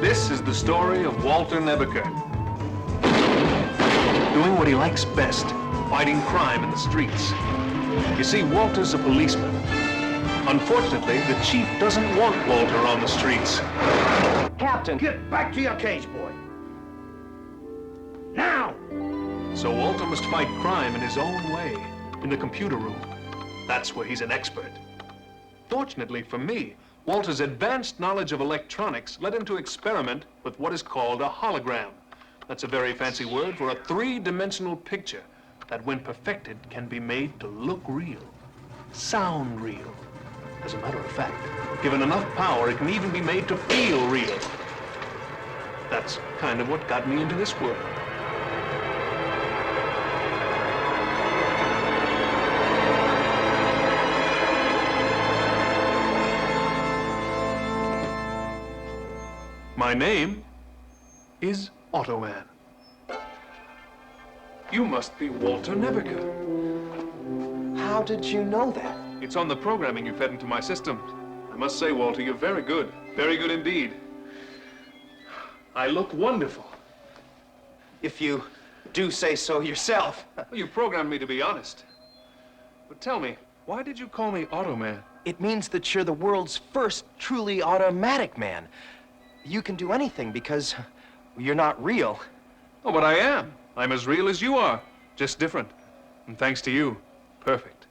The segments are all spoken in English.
This is the story of Walter Nebuchadnezzar. Doing what he likes best, fighting crime in the streets. You see, Walter's a policeman. Unfortunately, the chief doesn't want Walter on the streets. Captain! Get back to your cage, boy. Now! So Walter must fight crime in his own way, in the computer room. That's where he's an expert. Fortunately for me, Walter's advanced knowledge of electronics led him to experiment with what is called a hologram. That's a very fancy word for a three-dimensional picture that, when perfected, can be made to look real, sound real. As a matter of fact, given enough power, it can even be made to feel real. That's kind of what got me into this world. My name is Automan. You must be Walter Nebuchadnezzar. How did you know that? It's on the programming you fed into my system. I must say, Walter, you're very good. Very good indeed. I look wonderful. If you do say so yourself. Well, you programmed me to be honest. But tell me, why did you call me Automan? It means that you're the world's first truly automatic man. You can do anything because you're not real. Oh, but I am. I'm as real as you are, just different. And thanks to you, perfect.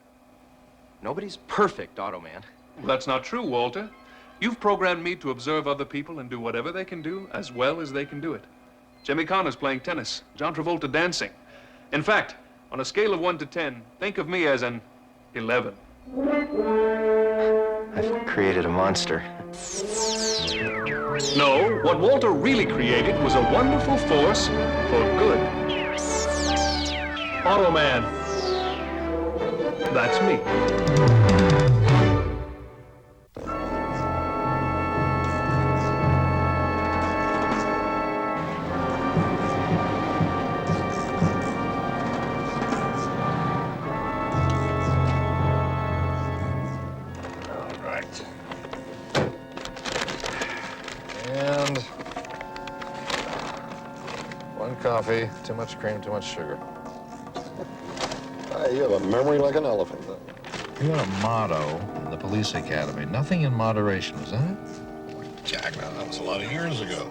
Nobody's perfect, Automan. Well, that's not true, Walter. You've programmed me to observe other people and do whatever they can do as well as they can do it. Jimmy Connor's playing tennis, John Travolta dancing. In fact, on a scale of 1 to 10, think of me as an 11. I've created a monster. No, what Walter really created was a wonderful force for good. Automan. That's me. Coffee, too much cream, too much sugar. You have a memory like an elephant. You had a motto in the police academy, nothing in moderation, was that it? Jack, now that was a lot of years ago.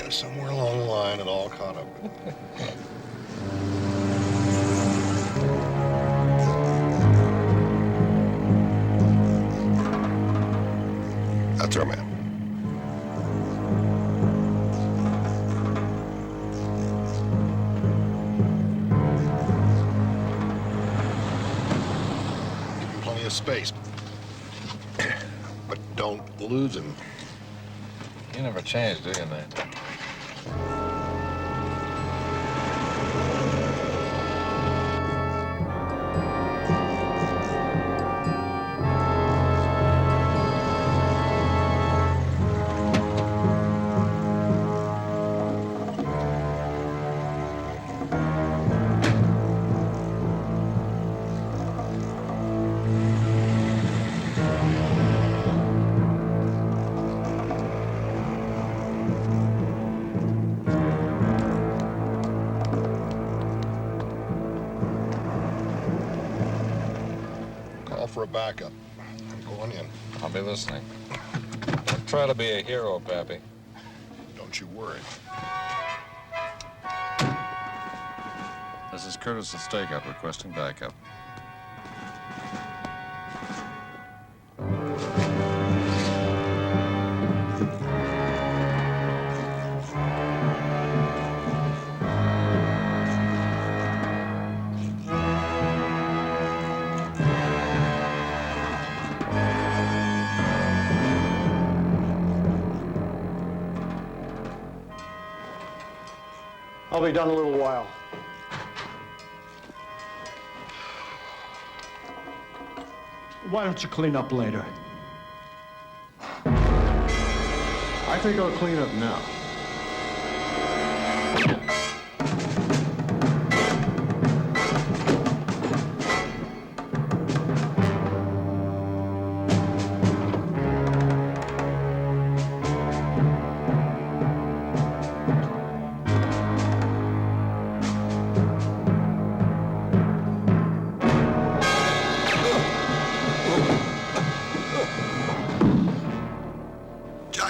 Somewhere along the line, it all caught up with me. That's our man. Space. But don't lose him. You never change, do you, Nate? For a backup. I'm going in. I'll be listening. Don't try to be a hero, Pappy. Don't you worry. This is Curtis the Stakeout requesting backup. I'll be done in a little while. Why don't you clean up later? I think I'll clean up now.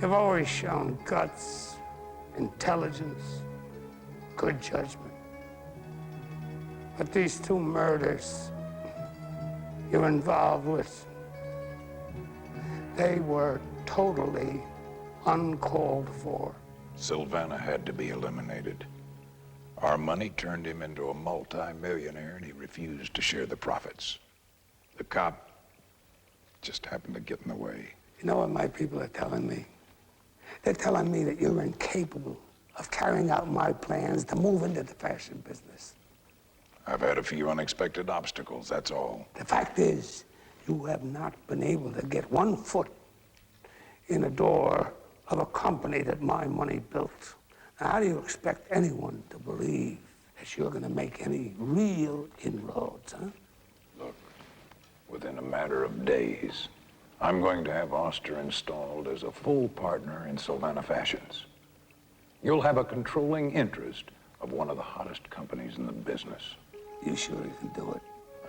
You've always shown guts, intelligence, good judgment. But these two murders you're involved with, they were totally uncalled for. Sylvana had to be eliminated. Our money turned him into a multi-millionaire, and he refused to share the profits. The cop just happened to get in the way. You know what my people are telling me? They're telling me that you're incapable of carrying out my plans to move into the fashion business. I've had a few unexpected obstacles, that's all. The fact is, you have not been able to get 1 foot in a door of a company that my money built. Now, how do you expect anyone to believe that you're going to make any real inroads, huh? Look, within a matter of days, I'm going to have Oster installed as a full partner in Sylvana Fashions. You'll have a controlling interest of one of the hottest companies in the business. You sure you can do it?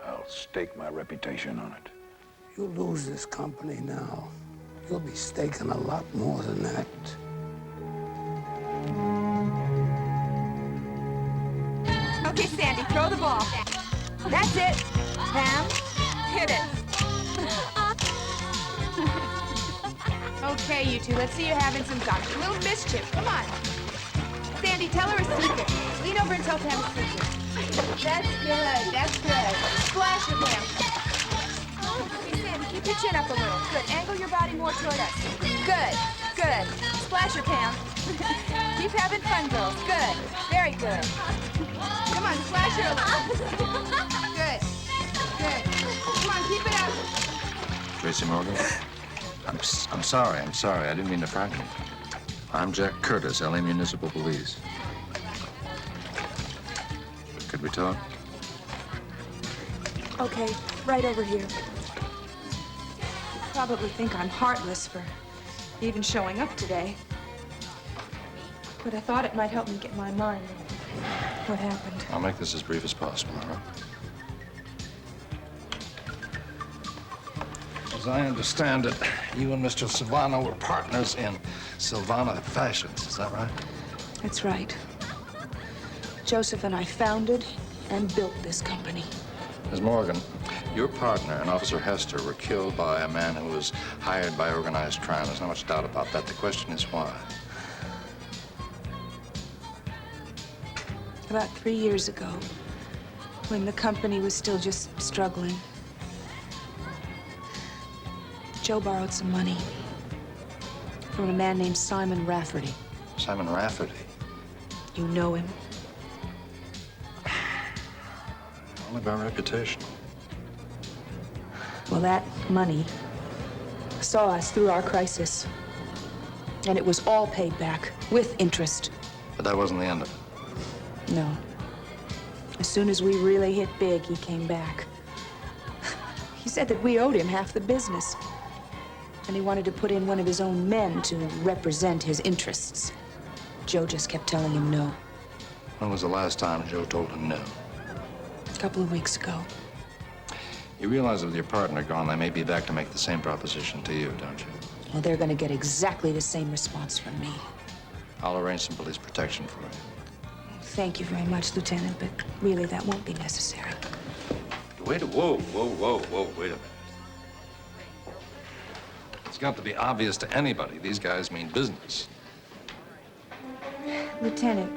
I'll stake my reputation on it. You lose this company now, you'll be staking a lot more than that. Okay, Sandy, throw the ball. That's it. Pam, hit it. Okay, you two, let's see you having some guts. A little mischief, come on. Sandy, tell her a secret. Lean over and tell Pam a secret. That's good, that's good. Splash her, Pam. Okay, Sandy, keep your chin up a little. Good, angle your body more toward us. Good, good. Splash her, Pam. Keep having fun, girls. Good, very good. Come on, splash her a little. Good, good. Come on, keep it up. Tracy Morgan? I'm sorry. I didn't mean to frighten you. I'm Jack Curtis, LA Municipal Police. Could we talk? Okay, right over here. You probably think I'm heartless for even showing up today. But I thought it might help me get my mind on what happened. I'll make this as brief as possible, all right? As I understand it, you and Mr. Sylvana were partners in Sylvana Fashions, is that right? That's right. Joseph and I founded and built this company. Ms. Morgan, your partner and Officer Hester were killed by a man who was hired by organized crime. There's not much doubt about that. The question is why. About 3 years ago, when the company was still just struggling, Joe borrowed some money from a man named Simon Rafferty. Simon Rafferty? You know him? Only by reputation. Well, that money saw us through our crisis. And it was all paid back, with interest. But that wasn't the end of it. No. As soon as we really hit big, he came back. He said that we owed him half the business. And he wanted to put in one of his own men to represent his interests. Joe just kept telling him no. When was the last time Joe told him no? A couple of weeks ago. You realize that with your partner gone, they may be back to make the same proposition to you, don't you? Well, they're going to get exactly the same response from me. I'll arrange some police protection for you. Thank you very much, Lieutenant, but really that won't be necessary. Wait, whoa, wait a minute. It's got to be obvious to anybody. These guys mean business. Lieutenant,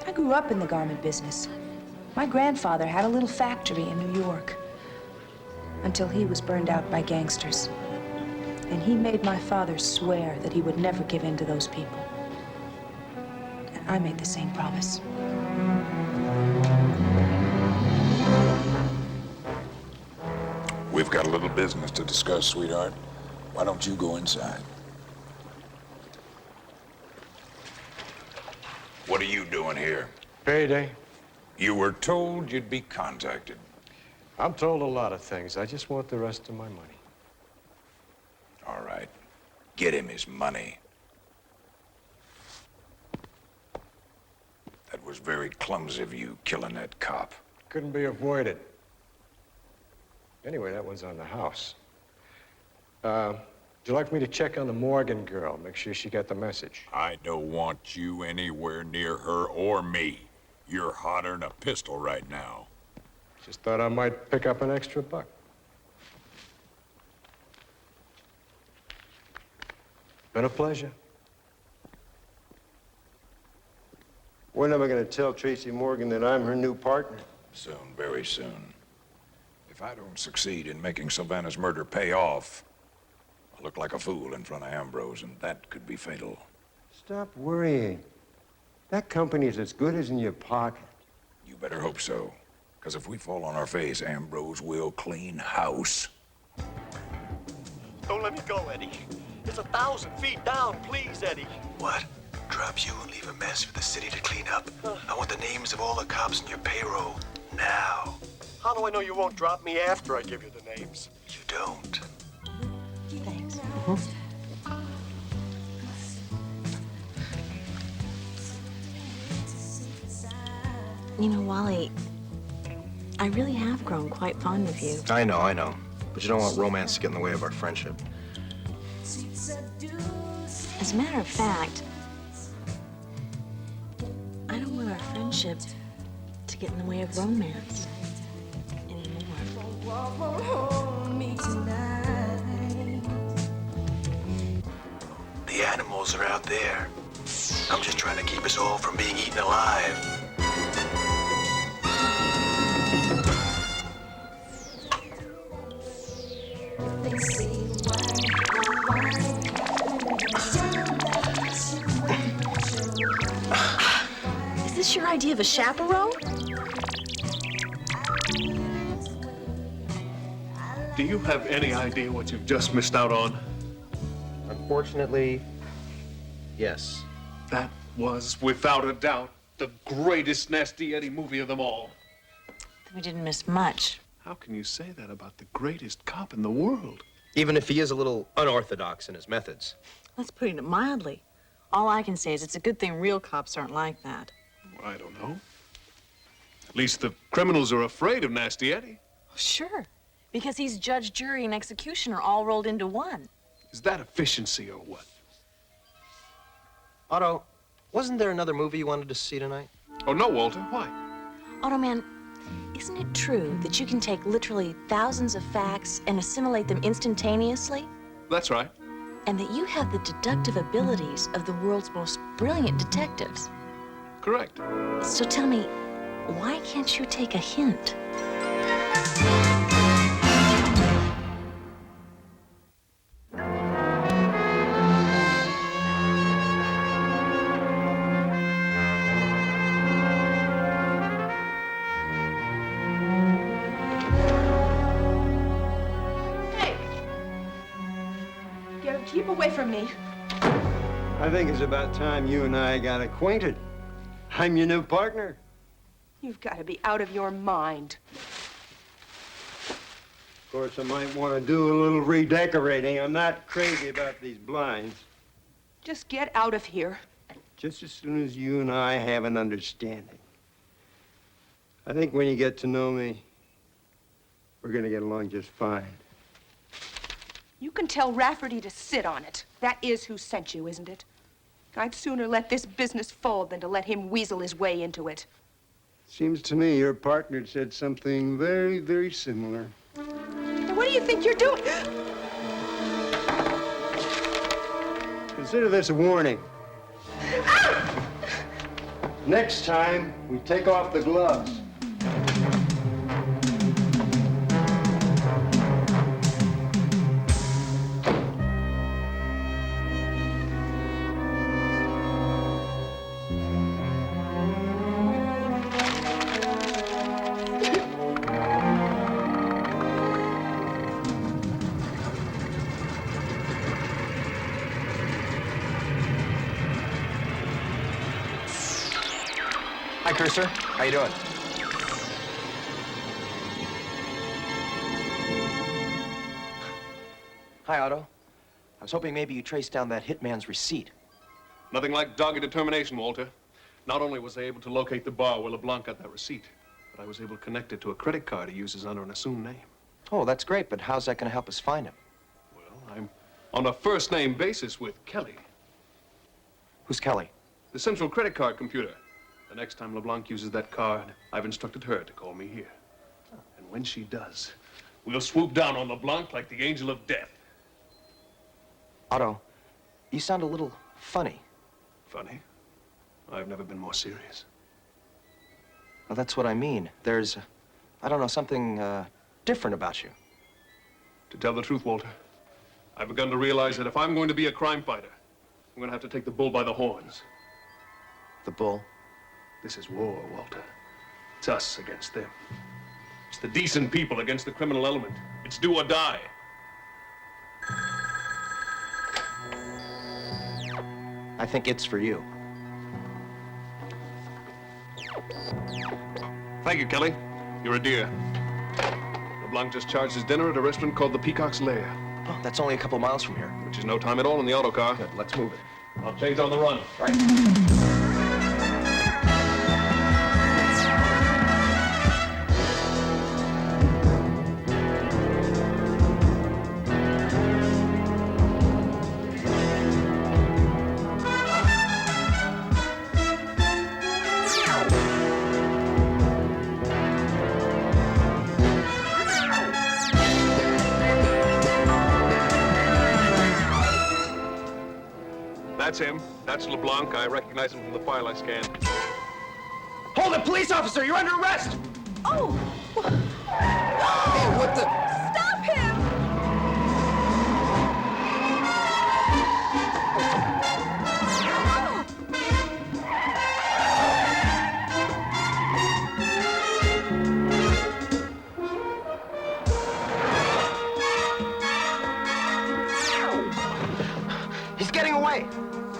I grew up in the garment business. My grandfather had a little factory in New York until he was burned out by gangsters. And he made my father swear that he would never give in to those people. And I made the same promise. We've got a little business to discuss, sweetheart. Why don't you go inside? What are you doing here? Payday. You were told you'd be contacted. I'm told a lot of things. I just want the rest of my money. All right. Get him his money. That was very clumsy of you, killing that cop. Couldn't be avoided. Anyway, that one's on the house. Would you like me to check on the Morgan girl, make sure she got the message? I don't want you anywhere near her or me. You're hotter than a pistol right now. Just thought I might pick up an extra buck. Been a pleasure. When am I going to tell Tracy Morgan that I'm her new partner? Soon, very soon. If I don't succeed in making Savannah's murder pay off, I'll look like a fool in front of Ambrose, and that could be fatal. Stop worrying. That company's as good as in your pocket. You better hope so. Because if we fall on our face, Ambrose will clean house. Don't let me go, Eddie. It's 1,000 feet down. Please, Eddie. What? Drop you and leave a mess for the city to clean up. I want the names of all the cops on your payroll now. How do I know you won't drop me after I give you the names? You don't. Thanks. You know, Wally, I really have grown quite fond of you. I know. But you don't want romance to get in the way of our friendship. As a matter of fact, I don't want our friendship to get in the way of romance The animals are out there. I'm just trying to keep us all from being eaten alive. Is this your idea of a chaperone? Do you have any idea what you've just missed out on? Unfortunately, yes. That was, without a doubt, the greatest Nasty Eddie movie of them all. We didn't miss much. How can you say that about the greatest cop in the world? Even if he is a little unorthodox in his methods. That's putting it mildly. All I can say is it's a good thing real cops aren't like that. I don't know. At least the criminals are afraid of Nasty Eddie. Sure, because he's judge, jury, and executioner all rolled into one. Is that efficiency or what? Otto, wasn't there another movie you wanted to see tonight? Oh, no, Walter. Why? Automan, isn't it true that you can take literally thousands of facts and assimilate them instantaneously? That's right. And that you have the deductive abilities of the world's most brilliant detectives? Correct. So tell me, why can't you take a hint? Keep away from me. I think it's about time you and I got acquainted. I'm your new partner. You've got to be out of your mind. Of course, I might want to do a little redecorating. I'm not crazy about these blinds. Just get out of here. Just as soon as you and I have an understanding. I think when you get to know me, we're going to get along just fine. You can tell Rafferty to sit on it. That is who sent you, isn't it? I'd sooner let this business fold than to let him weasel his way into it. Seems to me your partner said something very, very similar. Now, what do you think you're doing? Consider this a warning. Next time, we take off the gloves. Hi, Cursor. How you doing? Hi, Otto. I was hoping maybe you traced down that hitman's receipt. Nothing like dogged determination, Walter. Not only was I able to locate the bar where LeBlanc got that receipt, but I was able to connect it to a credit card he uses under an assumed name. Oh, that's great, but how's that going to help us find him? Well, I'm on a first-name basis with Kelly. Who's Kelly? The central credit card computer. The next time LeBlanc uses that card, I've instructed her to call me here. And when she does, we'll swoop down on LeBlanc like the angel of death. Otto, you sound a little funny. Funny? I've never been more serious. Well, that's what I mean. There's, I don't know, something different about you. To tell the truth, Walter, I've begun to realize that if I'm going to be a crime fighter, I'm going to have to take the bull by the horns. The bull? This is war, Walter. It's us against them. It's the decent people against the criminal element. It's do or die. I think it's for you. Thank you, Kelly. You're a dear. LeBlanc just charged his dinner at a restaurant called the Peacock's Lair. Oh, that's only a couple miles from here. Which is no time at all in the auto car. Good, let's move it. I'll change on the run. Right. That's him. That's LeBlanc. I recognize him from the file I scanned. Hold it, police officer! You're under arrest! Oh! Hey, what the? Stop him! He's getting away!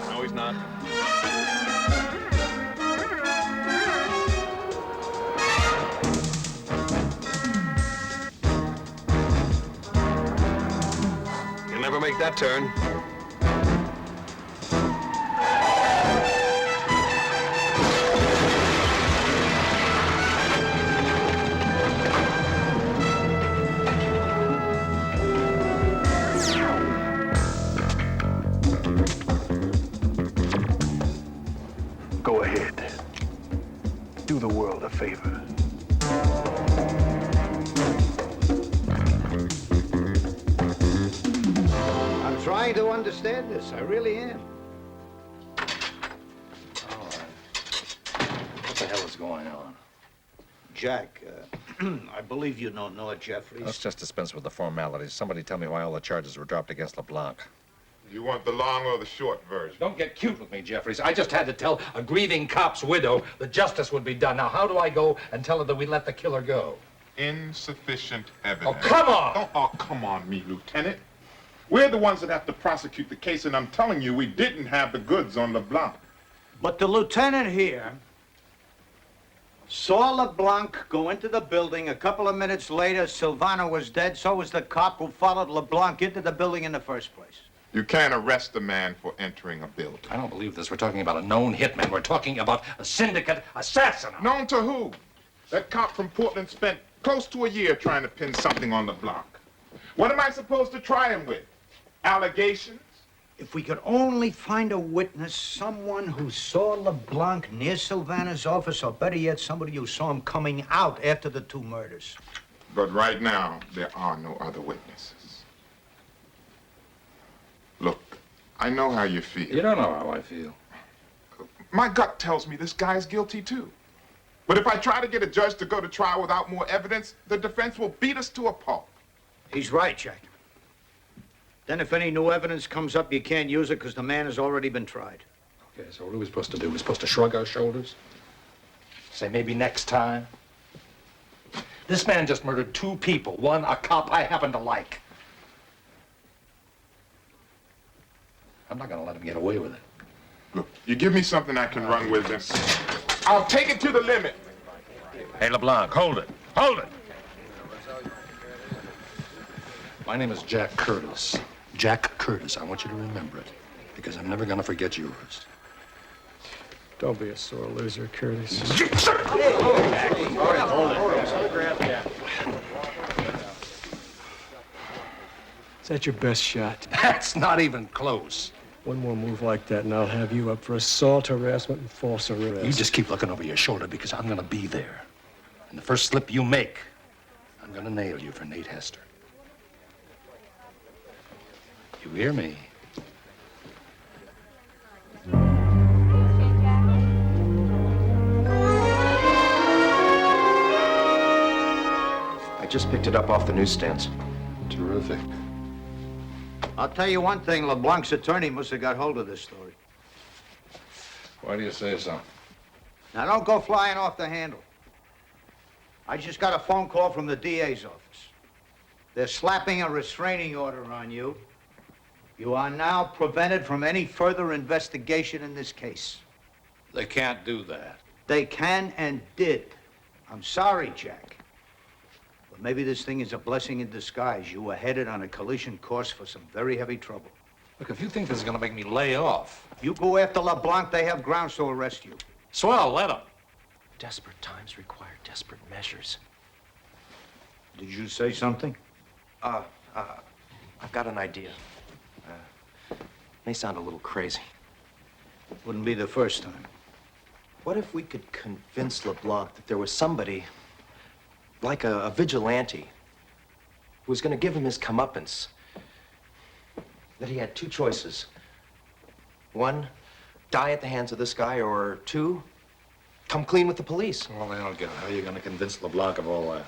No, he's not. He'll never make that turn. Go ahead. Do the world a favor. I'm trying to understand this. I really am. What the hell is going on? Jack, I believe you don't know it, Jeffries. Let's just dispense with the formalities. Somebody tell me why all the charges were dropped against LeBlanc. You want the long or the short version? Don't get cute with me, Jeffries. I just had to tell a grieving cop's widow that justice would be done. Now, how do I go and tell her that we let the killer go? Insufficient evidence. Oh, come on! Oh, come on me, Lieutenant. We're the ones that have to prosecute the case, and I'm telling you, we didn't have the goods on LeBlanc. But the lieutenant here saw LeBlanc go into the building. A couple of minutes later, Silvano was dead. So was the cop who followed LeBlanc into the building in the first place. You can't arrest a man for entering a building. I don't believe this. We're talking about a known hitman. We're talking about a syndicate assassin. Known to who? That cop from Portland spent close to a year trying to pin something on LeBlanc. What am I supposed to try him with? Allegations? If we could only find a witness, someone who saw LeBlanc near Silvana's office, or better yet, somebody who saw him coming out after the two murders. But right now, there are no other witnesses. Look, I know how you feel. You don't know how I feel. My gut tells me this guy's guilty, too. But if I try to get a judge to go to trial without more evidence, the defense will beat us to a pulp. He's right, Jack. Then if any new evidence comes up, you can't use it because the man has already been tried. Okay, so what are we supposed to do? We're supposed to shrug our shoulders? Say maybe next time? This man just murdered two people. One, a cop I happen to like. I'm not gonna let him get away with it. Look, you give me something I can run with, and I'll take it to the limit. Hey, LeBlanc, hold it. Hold it! My name is Jack Curtis. Jack Curtis. I want you to remember it, because I'm never gonna forget yours. Don't be a sore loser, Curtis. Is that your best shot? That's not even close. One more move like that, and I'll have you up for assault, harassment, and false arrest. You just keep looking over your shoulder because I'm gonna be there. And the first slip you make, I'm gonna nail you for Nate Hester. You hear me? I just picked it up off the newsstands. Terrific. I'll tell you one thing, LeBlanc's attorney must have got hold of this story. Why do you say so? Now, don't go flying off the handle. I just got a phone call from the DA's office. They're slapping a restraining order on you. You are now prevented from any further investigation in this case. They can't do that. They can and did. I'm sorry, Jack. But maybe this thing is a blessing in disguise. You were headed on a collision course for some very heavy trouble. Look, if you think this is gonna make me lay off. You go after LeBlanc, they have grounds to arrest you. Swell, let them. Desperate times require desperate measures. Did you say something? I've got an idea. May sound a little crazy. Wouldn't be the first time. What if we could convince LeBlanc that there was somebody, like a vigilante, who was going to give him his comeuppance? That he had two choices. One, die at the hands of this guy, or two, come clean with the police. Well, I don't get it. How are you gonna convince LeBlanc of all that?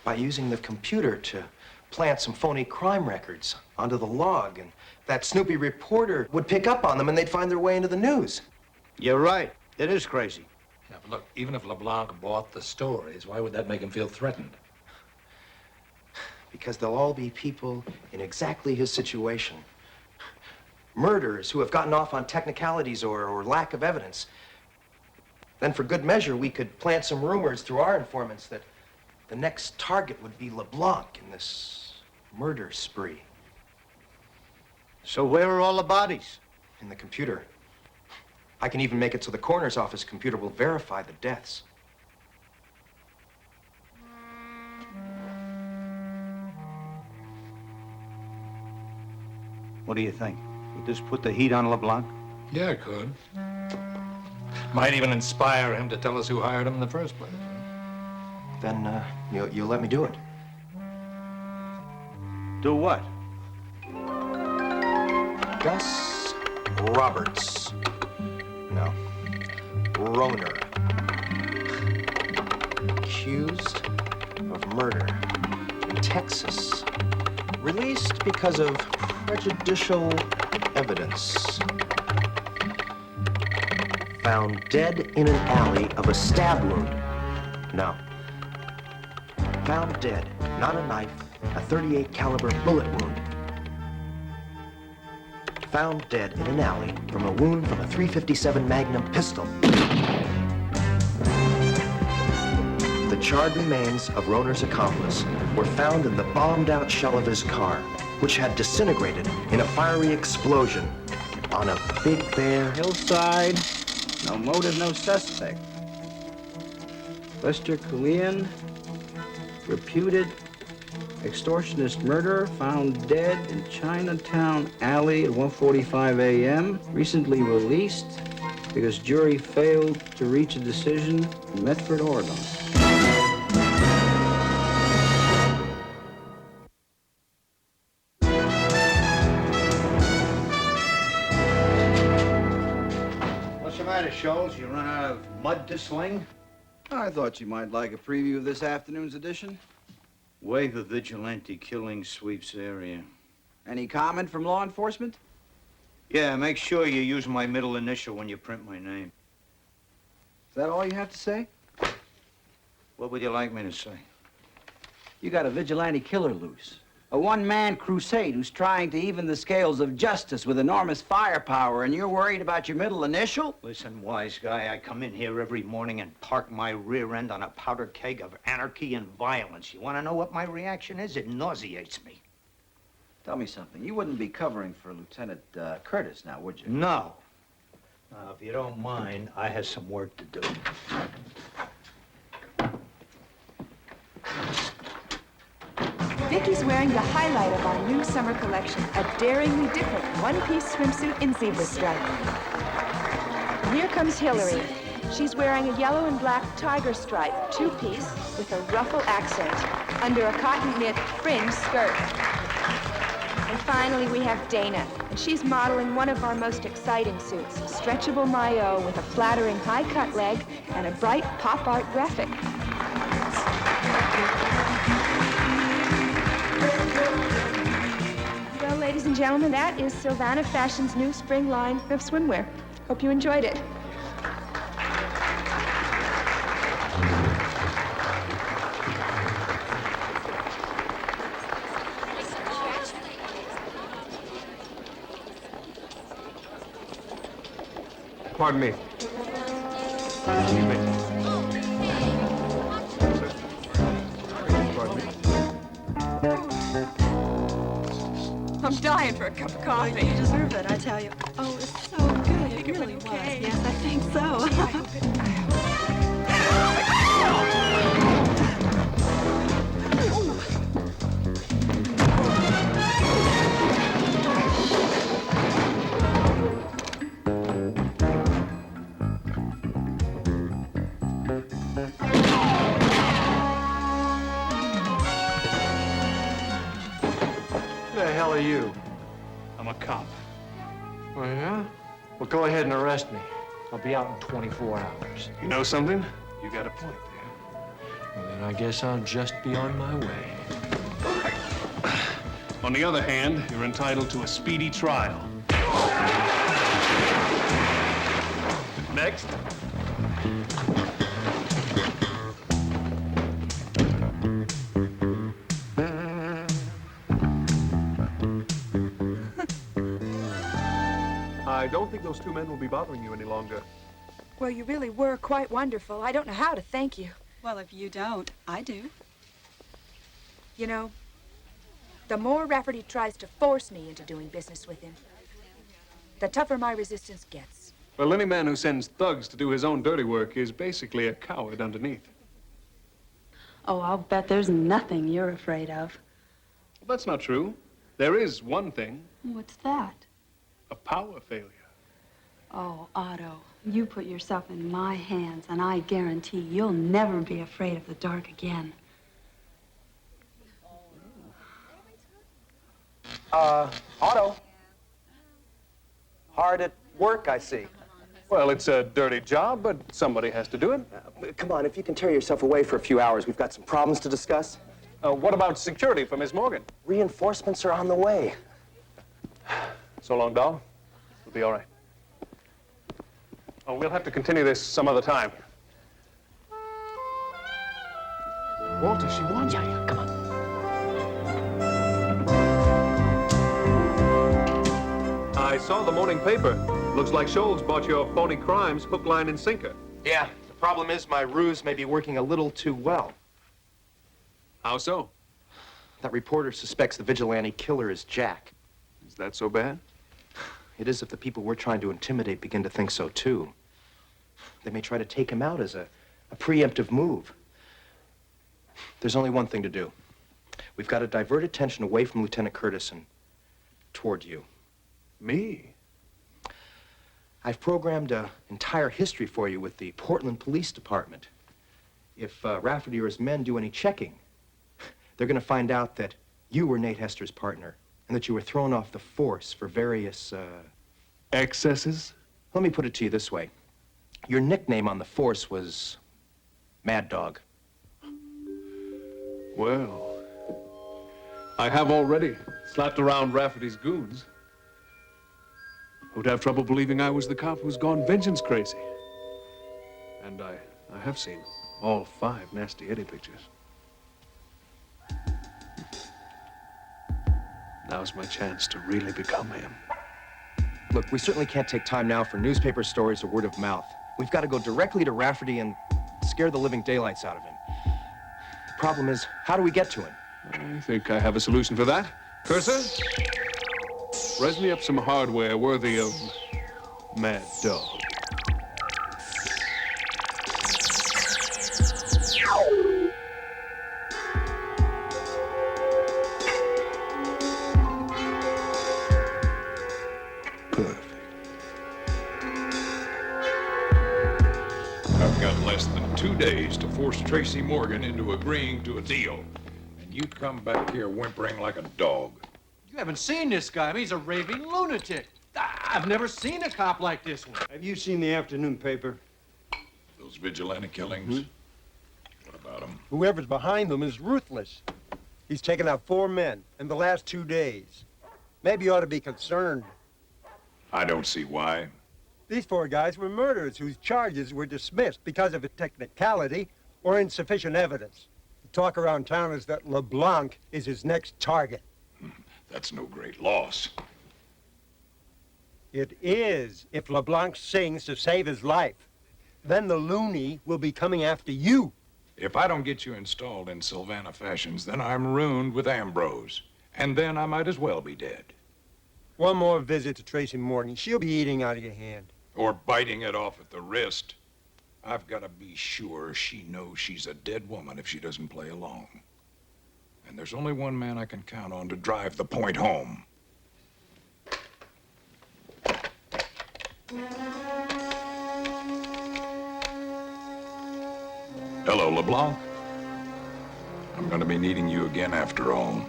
By using the computer to plant some phony crime records onto the log, and that snoopy reporter would pick up on them and they'd find their way into the news. You're right. It is crazy. Yeah, but look, even if LeBlanc bought the stories, why would that make him feel threatened? Because they'll all be people in exactly his situation. Murderers who have gotten off on technicalities or lack of evidence. Then for good measure, we could plant some rumors through our informants that the next target would be LeBlanc in this murder spree. So where are all the bodies? In the computer. I can even make it so the coroner's office computer will verify the deaths. What do you think? Would this put the heat on LeBlanc? Yeah, it could. Might even inspire him to tell us who hired him in the first place. Then you'll let me do it. Do what? Gus Roberts. No. Roner. Accused of murder in Texas. Released because of prejudicial evidence. Found dead in an alley of a stab wound. No. Found dead, not a knife, a .38 caliber bullet wound. Found dead in an alley from a wound from a .357 Magnum pistol. The charred remains of Roner's accomplice were found in the bombed-out shell of his car, which had disintegrated in a fiery explosion on a Big Bear hillside. No motive, no suspect. Lester Cullion, reputed extortionist murderer, found dead in Chinatown Alley at 1:45 a.m. Recently released because jury failed to reach a decision in Medford, Oregon. What's the matter, Scholes? You run out of mud to sling? I thought you might like a preview of this afternoon's edition. Wave of vigilante killing sweeps area. Any comment from law enforcement? Yeah, make sure you use my middle initial when you print my name. Is that all you have to say? What would you like me to say? You got a vigilante killer loose. A one-man crusade who's trying to even the scales of justice with enormous firepower, and you're worried about your middle initial? Listen, wise guy, I come in here every morning and park my rear end on a powder keg of anarchy and violence. You want to know what my reaction is? It nauseates me. Tell me something. You wouldn't be covering for Lieutenant Curtis now, would you? No. Now, if you don't mind, I have some work to do. Vicky's wearing the highlight of our new summer collection, a daringly different one-piece swimsuit in zebra stripe. And here comes Hillary. She's wearing a yellow and black tiger stripe, two-piece, with a ruffle accent, under a cotton knit fringe skirt. And finally, we have Dana, and she's modeling one of our most exciting suits, stretchable maillot with a flattering high-cut leg and a bright pop art graphic. Well, ladies and gentlemen, that is Sylvana Fashion's new spring line of swimwear. Hope you enjoyed it. Pardon me. Excuse me. Pardon me. I'm dying for a cup of coffee. Well, you deserve it, I tell you. Oh, it's so good. It really was. Yes, I think so. Who the hell are you? I'm a cop. Oh, yeah? Well, go ahead and arrest me. I'll be out in 24 hours. You know something? You got a point there. Well, then I guess I'll just be on my way. On the other hand, you're entitled to a speedy trial. Next. I don't think those two men will be bothering you any longer. Well, you really were quite wonderful. I don't know how to thank you. Well, if you don't, I do. You know, the more Rafferty tries to force me into doing business with him, the tougher my resistance gets. Well, any man who sends thugs to do his own dirty work is basically a coward underneath. Oh, I'll bet there's nothing you're afraid of. Well, that's not true. There is one thing. What's that? A power failure. Oh, Otto, you put yourself in my hands, and I guarantee you'll never be afraid of the dark again. Otto. Hard at work, I see. Well, it's a dirty job, but somebody has to do it. Come on, if you can tear yourself away for a few hours, we've got some problems to discuss. What about security for Miss Morgan? Reinforcements are on the way. So long, doll. We'll be all right. Oh, we'll have to continue this some other time. Walter, she wants you. Come on. I saw the morning paper. Looks like Scholes bought your phony crimes hook, line, and sinker. Yeah, the problem is my ruse may be working a little too well. How so? That reporter suspects the vigilante killer is Jack. Is that so bad? It is if the people we're trying to intimidate begin to think so, too. They may try to take him out as a preemptive move. There's only one thing to do. We've got to divert attention away from Lieutenant Curtis and toward you. Me? I've programmed an entire history for you with the Portland Police Department. If Rafferty or his men do any checking, they're going to find out that you were Nate Hester's partner and that you were thrown off the force for various, excesses? Let me put it to you this way. Your nickname on the force was Mad Dog. Well, I have already slapped around Rafferty's goons. Who'd have trouble believing I was the cop who's gone vengeance crazy. And I have seen all 5 nasty Eddie pictures. Now's my chance to really become him. Look, we certainly can't take time now for newspaper stories or word of mouth. We've got to go directly to Rafferty and scare the living daylights out of him. The problem is, how do we get to him? I think I have a solution for that. Cursor, res me up some hardware worthy of Mad Dog. I've got less than 2 days to force Tracy Morgan into agreeing to a deal. And you come back here whimpering like a dog. You haven't seen this guy. I mean, he's a raving lunatic. I've never seen a cop like this one. Have you seen the afternoon paper? Those vigilante killings? What about them? Whoever's behind them is ruthless. He's taken out 4 men in the last 2 days. Maybe you ought to be concerned. I don't see why. These 4 guys were murderers whose charges were dismissed because of a technicality or insufficient evidence. The talk around town is that LeBlanc is his next target. That's no great loss. It is if LeBlanc sings to save his life. Then the loony will be coming after you. If I don't get you installed in Sylvana Fashions, then I'm ruined with Ambrose. And then I might as well be dead. One more visit to Tracy Morgan. She'll be eating out of your hand. Or biting it off at the wrist. I've got to be sure she knows she's a dead woman if she doesn't play along. And there's only one man I can count on to drive the point home. Hello, LeBlanc. I'm going to be needing you again after all.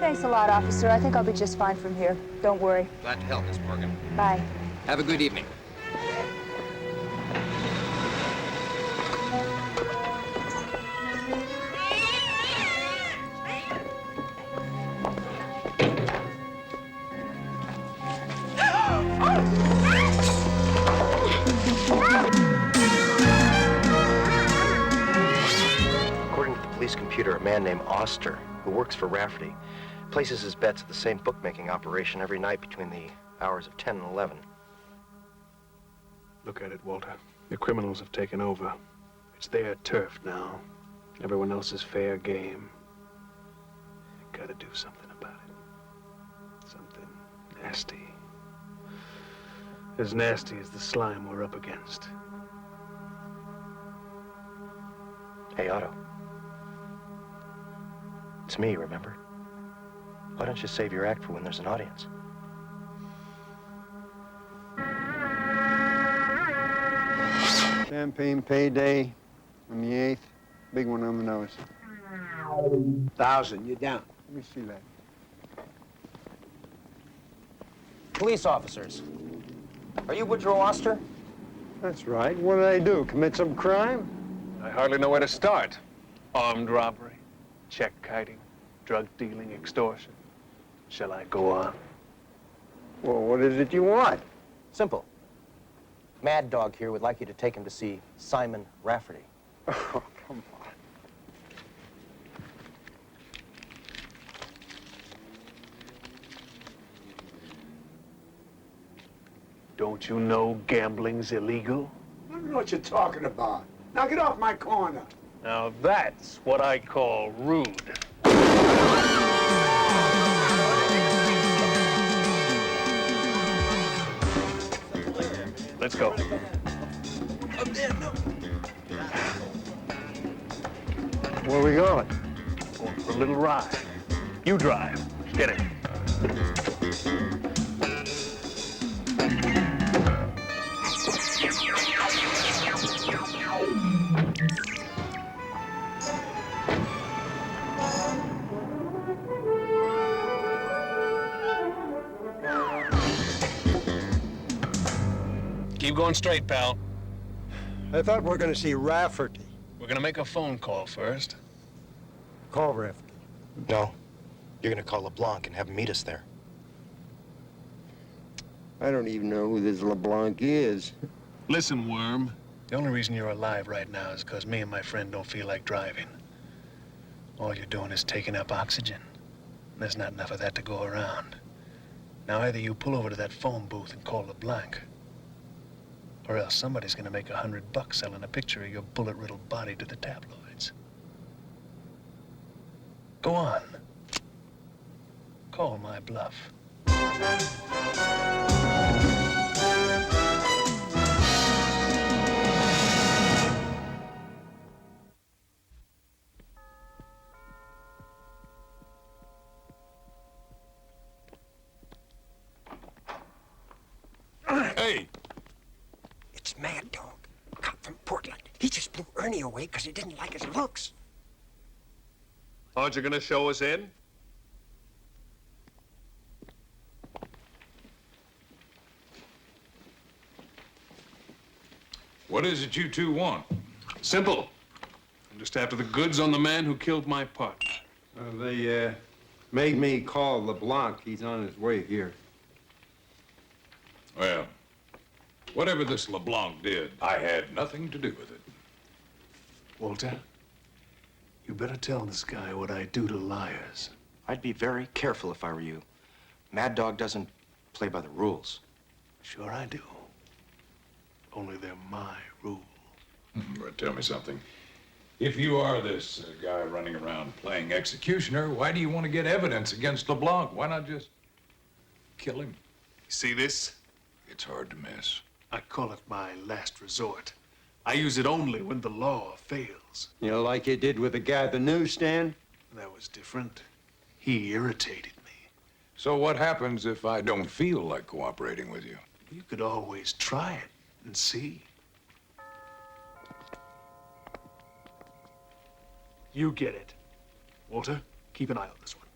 Thanks a lot, officer. I think I'll be just fine from here. Don't worry. Glad to help, Miss Morgan. Bye. Have a good evening. According to the police computer, a man named Oster, who works for Rafferty, places his bets at the same bookmaking operation every night between the hours of 10 and 11. Look at it, Walter. The criminals have taken over. It's their turf now. Everyone else is fair game. Gotta do something about it. Something nasty. As nasty as the slime we're up against. Hey, Otto. It's me, remember? Why don't you save your act for when there's an audience? Champagne payday on the 8th. Big one on the nose. 1,000, you're down. Let me see that. Police officers. Are you Woodrow Oster? That's right. What did I do? Commit some crime? I hardly know where to start. Armed robbery, check kiting, drug dealing, extortion. Shall I go on? Well, what is it you want? Simple. Mad Dog here would like you to take him to see Simon Rafferty. Oh, come on. Don't you know gambling's illegal? I don't know what you're talking about. Now get off my corner. Now that's what I call rude. Let's go. Where are we going? Going for a little ride. You drive. Get it. Keep going straight, pal. I thought we were going to see Rafferty. We're gonna make a phone call first. Call Rafferty. No. You're going to call LeBlanc and have him meet us there. I don't even know who this LeBlanc is. Listen, Worm. The only reason you're alive right now is because me and my friend don't feel like driving. All you're doing is taking up oxygen. There's not enough of that to go around. Now either you pull over to that phone booth and call LeBlanc, or else somebody's gonna make $100 selling a picture of your bullet-riddled body to the tabloids. Go on. Call my bluff. Hey, Mad Dog, a cop from Portland. He just blew Ernie away because he didn't like his looks. Aren't you gonna show us in? What is it you two want? Simple. I'm just after the goods on the man who killed my partner. They made me call LeBlanc. He's on his way here. Well, whatever this LeBlanc did, I had nothing to do with it. Walter, you better tell this guy what I do to liars. I'd be very careful if I were you. Mad Dog doesn't play by the rules. Sure I do. Only they're my rules. But tell me something. If you are this guy running around playing executioner, why do you want to get evidence against LeBlanc? Why not just kill him? You see this? It's hard to miss. I call it my last resort. I use it only when the law fails. You know, like you did with the guy at the newsstand? That was different. He irritated me. So what happens if I don't feel like cooperating with you? You could always try it and see. You get it. Walter, keep an eye on this one.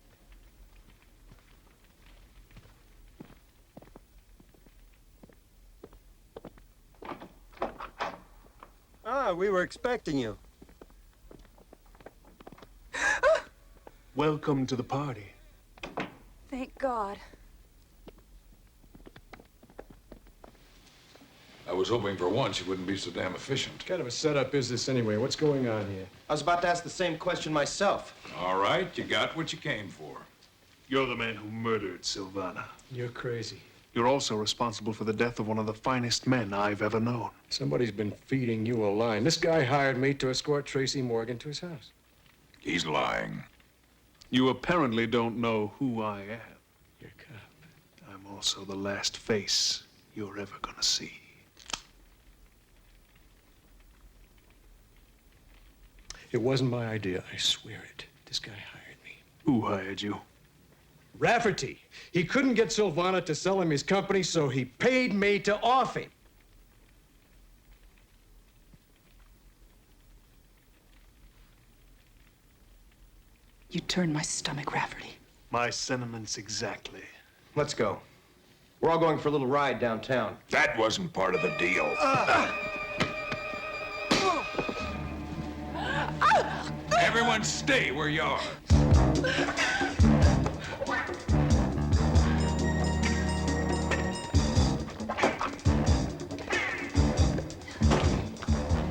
Ah, we were expecting you. Welcome to the party. Thank God. I was hoping for once you wouldn't be so damn efficient. What kind of a setup is this anyway? What's going on here? I was about to ask the same question myself. All right, you got what you came for. You're the man who murdered Silvana. You're crazy. You're also responsible for the death of one of the finest men I've ever known. Somebody's been feeding you a line. This guy hired me to escort Tracy Morgan to his house. He's lying. You apparently don't know who I am. You're a cop. I'm also the last face you're ever gonna see. It wasn't my idea, I swear it. This guy hired me. Who hired you? Rafferty. He couldn't get Silvana to sell him his company, so he paid me to off him. You turned my stomach, Rafferty. My sentiments exactly. Let's go. We're all going for a little ride downtown. That wasn't part of the deal. Everyone stay where you are.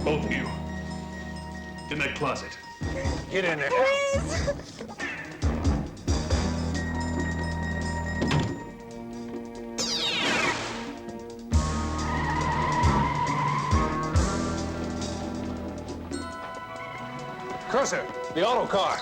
Both of you. In that closet. Get in there. Please! Crosser, the auto car.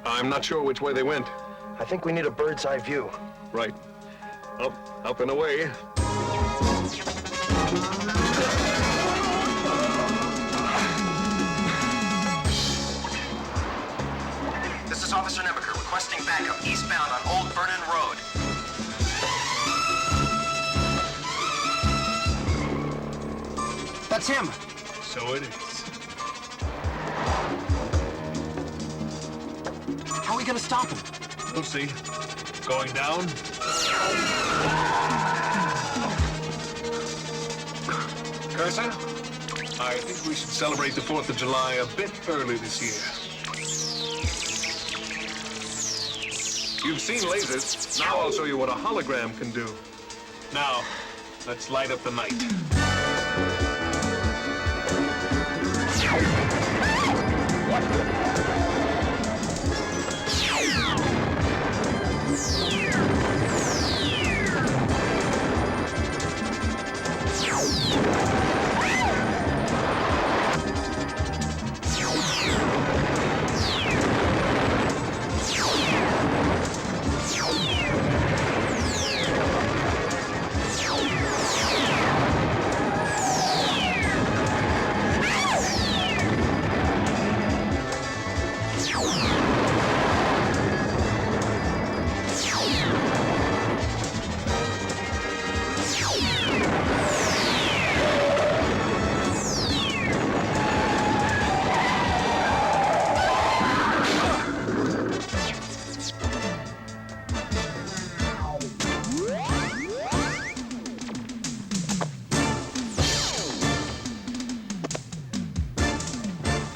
I'm not sure which way they went. I think we need a bird's eye view. Right. Up and away. This is Officer Nebaker requesting backup eastbound on Old Vernon Road. That's him. So it is. How are we gonna stop him? We'll see. Going down. Cursor, I think we should celebrate the 4th of July a bit early this year. You've seen lasers. Now I'll show you what a hologram can do. Now, let's light up the night.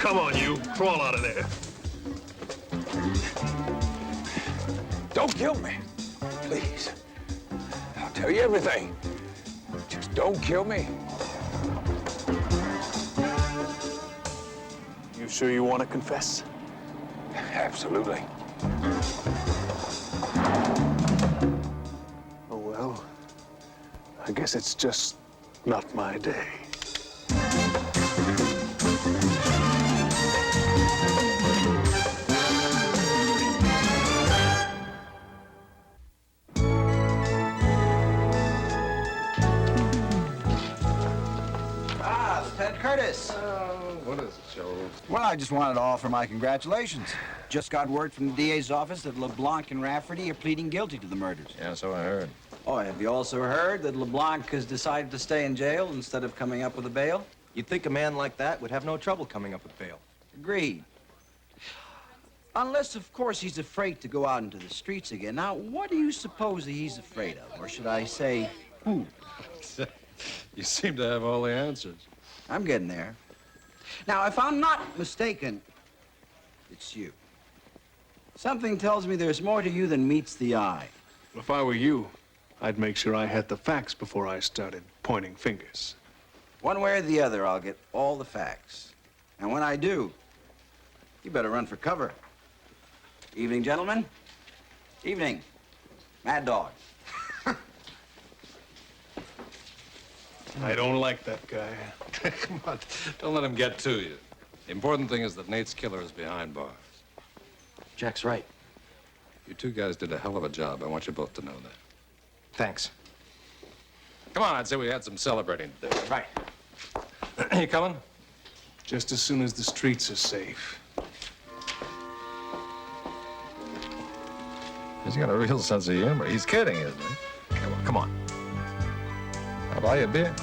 Come on, you. Crawl out of there. Don't kill me, please. I'll tell you everything. Just don't kill me. You sure you want to confess? Absolutely. Oh, well, I guess it's just not my day. Lieutenant Curtis. What is it, Joe? Well, I just wanted to offer my congratulations. Just got word from the DA's office that LeBlanc and Rafferty are pleading guilty to the murders. Yeah, so I heard. Oh, have you also heard that LeBlanc has decided to stay in jail instead of coming up with a bail? You'd think a man like that would have no trouble coming up with bail. Agreed. Unless, of course, he's afraid to go out into the streets again. Now, what do you suppose that he's afraid of? Or should I say, who? You seem to have all the answers. I'm getting there. Now, if I'm not mistaken, it's you. Something tells me there's more to you than meets the eye. If I were you, I'd make sure I had the facts before I started pointing fingers. One way or the other, I'll get all the facts. And when I do, you better run for cover. Evening, gentlemen. Evening. Mad Dog. I don't like that guy. Come on, don't let him get to you. The important thing is that Nate's killer is behind bars. Jack's right. You two guys did a hell of a job. I want you both to know that. Thanks. Come on, I'd say we had some celebrating to do. Right. You coming? Just as soon as the streets are safe. He's got a real sense of humor. He's kidding, isn't he? Come on. I'll buy you a beer.